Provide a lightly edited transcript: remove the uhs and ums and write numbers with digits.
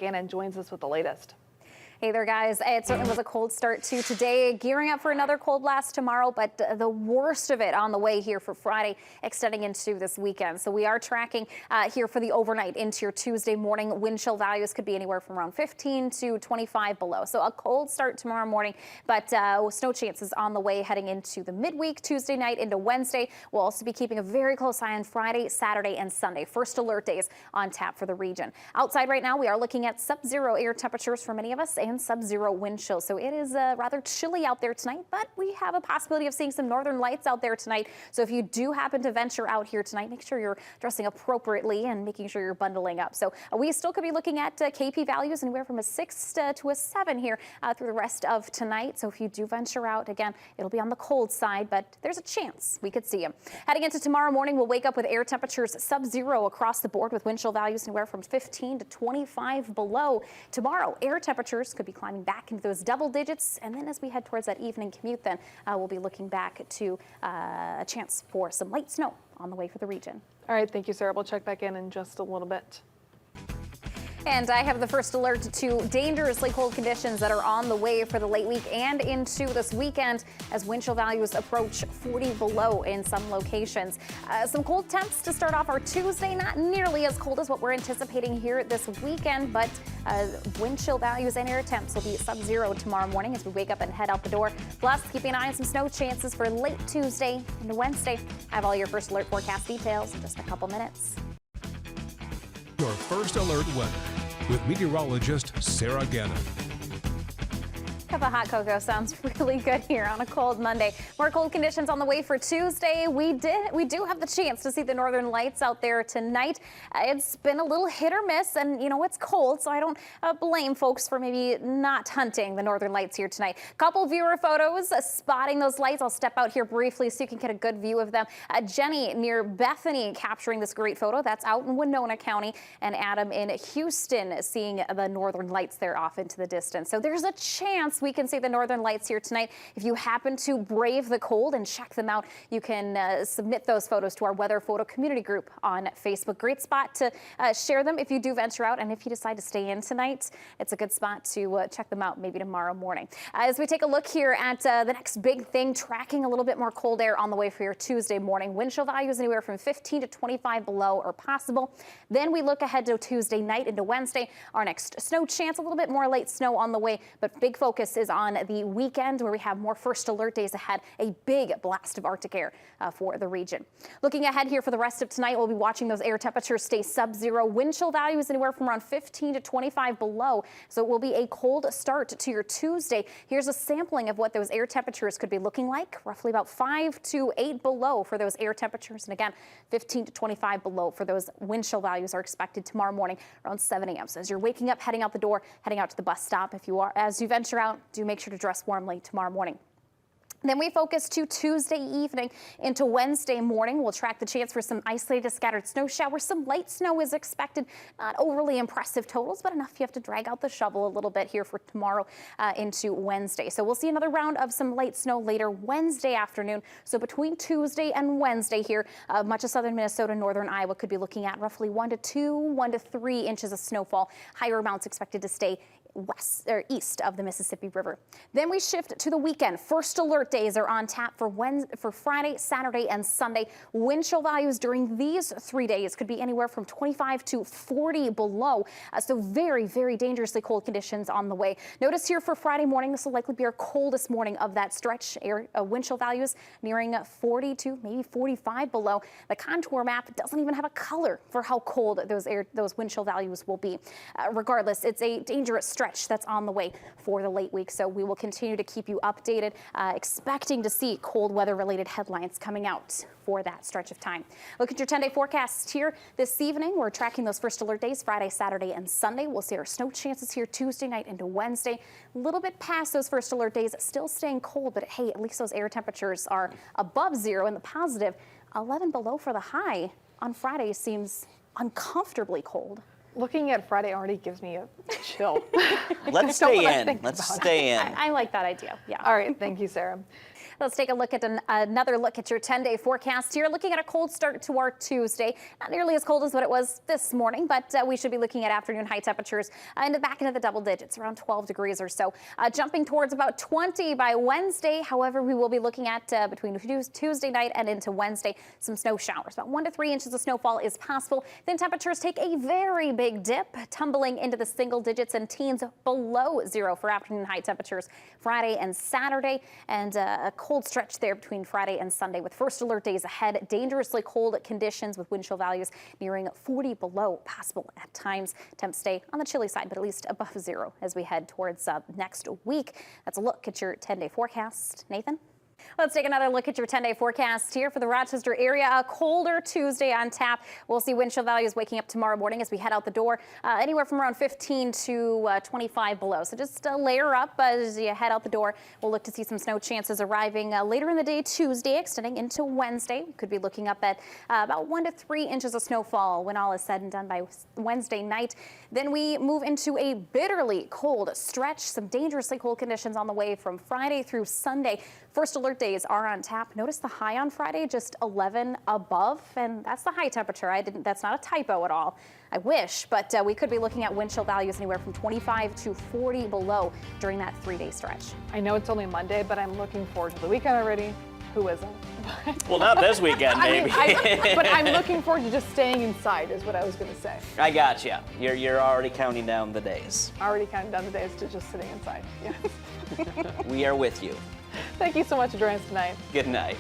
Gannon joins us with the latest. Hey there, guys. It certainly was a cold start to today, gearing up for another cold blast tomorrow, but the worst of it on the way here for Friday, extending into this weekend. So we are tracking here for the overnight into your Tuesday morning. Wind chill values could be anywhere from around 15 to 25 below. So a cold start tomorrow morning, but snow chances on the way heading into the midweek, Tuesday night into Wednesday. We'll also be keeping a very close eye on Friday, Saturday, and Sunday. First alert days on tap for the region. Outside right now, we are looking at sub-zero air temperatures for many of us and sub-zero wind chill. So it is rather chilly out there tonight, but we have a possibility of seeing some northern lights out there tonight. So if you do happen to venture out here tonight, make sure you're dressing appropriately and making sure you're bundling up. So we still could be looking at KP values anywhere from a 6 to a 7 here through the rest of tonight. So if you do venture out, again, it'll be on the cold side, but there's a chance we could see them. Heading into tomorrow morning, we'll wake up with air temperatures sub-zero across the board with wind chill values anywhere from 15 to 25 below. Tomorrow, air temperatures could be climbing back into those double digits, and then as we head towards that evening commute, then we'll be looking back to a chance for some light snow on the way for the region. All right, thank you, Sarah. We'll check back in just a little bit. And I have the first alert to dangerously cold conditions that are on the way for the late week and into this weekend as wind chill values approach 40 below in some locations. Some cold temps to start off our Tuesday, not nearly as cold as what we're anticipating here this weekend, but wind chill values and air temps will be sub-zero tomorrow morning as we wake up and head out the door. Plus, keeping an eye on some snow chances for late Tuesday into Wednesday. I have all your first alert forecast details in just a couple minutes. Your first alert weather with meteorologist Sarah Gannon. Cup of hot cocoa sounds really good here on a cold Monday. More cold conditions on the way for Tuesday. We do have the chance to see the northern lights out there tonight. It's been a little hit or miss, and you know it's cold, so I don't blame folks for maybe not hunting the northern lights here tonight. Couple viewer photos spotting those lights. I'll step out here briefly so you can get a good view of them. Jenny near Bethany capturing this great photo. That's out in Winona County, and Adam in Houston seeing the northern lights there off into the distance. So there's a chance we can see the northern lights here tonight. If you happen to brave the cold and check them out, you can submit those photos to our weather photo community group on Facebook. Great spot to share them if you do venture out, and if you decide to stay in tonight, it's a good spot to check them out maybe tomorrow morning. As we take a look here at the next big thing, tracking a little bit more cold air on the way for your Tuesday morning. Wind chill values anywhere from 15 to 25 below are possible. Then we look ahead to Tuesday night into Wednesday. Our next snow chance, a little bit more light snow on the way, but big focus is on the weekend where we have more first alert days ahead, a big blast of Arctic air for the region. Looking ahead here for the rest of tonight, we'll be watching those air temperatures stay sub-zero. Wind chill values anywhere from around 15 to 25 below. So it will be a cold start to your Tuesday. Here's a sampling of what those air temperatures could be looking like. Roughly about 5 to 8 below for those air temperatures. And again, 15 to 25 below for those wind chill values are expected tomorrow morning around 7 a.m. So as you're waking up, heading out the door, heading out to the bus stop, as you venture out, do make sure to dress warmly tomorrow morning. Then we focus to Tuesday evening into Wednesday morning. We'll track the chance for some isolated scattered snow showers. Some light snow is expected. Not overly impressive totals, but enough you have to drag out the shovel a little bit here for tomorrow into Wednesday. So we'll see another round of some light snow later Wednesday afternoon. So between Tuesday and Wednesday here, much of southern Minnesota, northern Iowa could be looking at roughly 1 to 2, 1 to 3 inches of snowfall. Higher amounts expected to stay west or east of the Mississippi River. Then we shift to the weekend. First alert days are on tap for Friday, Saturday, and Sunday. Wind chill values during these 3 days could be anywhere from 25 to 40 below. So very, very dangerously cold conditions on the way. Notice here for Friday morning, this will likely be our coldest morning of that stretch. Wind chill values nearing 40 to maybe 45 below. The contour map doesn't even have a color for how cold those wind chill values will be. Regardless, it's a dangerous stretch that's on the way for the late week. So we will continue to keep you updated, expecting to see cold weather related headlines coming out for that stretch of time. Look at your 10-day forecast here this evening. We're tracking those first alert days Friday, Saturday, and Sunday. We'll see our snow chances here Tuesday night into Wednesday. A little bit past those first alert days, still staying cold, but hey, at least those air temperatures are above zero in the positive. 11 below for the high on Friday seems uncomfortably cold. Looking at Friday already gives me a chill. Let's stay in. Let's stay in. I like that idea. Yeah. All right. Thank you, Sarah. Let's take a look at another look at your 10-day forecast here. Looking at a cold start to our Tuesday. Not nearly as cold as what it was this morning, but we should be looking at afternoon high temperatures back into the double digits, around 12 degrees or so. Jumping towards about 20 by Wednesday. However, we will be looking at between Tuesday night and into Wednesday, some snow showers. About 1 to 3 inches of snowfall is possible. Then temperatures take a very big dip, tumbling into the single digits and teens below zero for afternoon high temperatures Friday and Saturday, and a cold stretch there between Friday and Sunday with first alert days ahead. Dangerously cold conditions with wind chill values nearing 40 below possible at times. Temps stay on the chilly side, but at least above zero as we head towards next week. That's a look at your 10-day forecast. Nathan? Let's take another look at your 10-day forecast here for the Rochester area. A colder Tuesday on tap. We'll see wind chill values waking up tomorrow morning as we head out the door, anywhere from around 15 to 25 below. So just layer up as you head out the door. We'll look to see some snow chances arriving later in the day Tuesday, extending into Wednesday. We could be looking up at about 1 to 3 inches of snowfall when all is said and done by Wednesday night. Then we move into a bitterly cold stretch. Some dangerously cold conditions on the way from Friday through Sunday. First alert days are on tap. Notice the high on Friday, just 11 above, and that's the high temperature. That's not a typo at all. I wish, but we could be looking at wind chill values anywhere from 25 to 40 below during that 3-day stretch. I know it's only Monday, but I'm looking forward to the weekend already. Who isn't? Well, not this weekend, maybe. But I'm looking forward to just staying inside is what I was going to say. I got you. You're already counting down the days. Already counting down the days to just sitting inside. Yes. We are with you. Thank you so much for joining us tonight. Good night.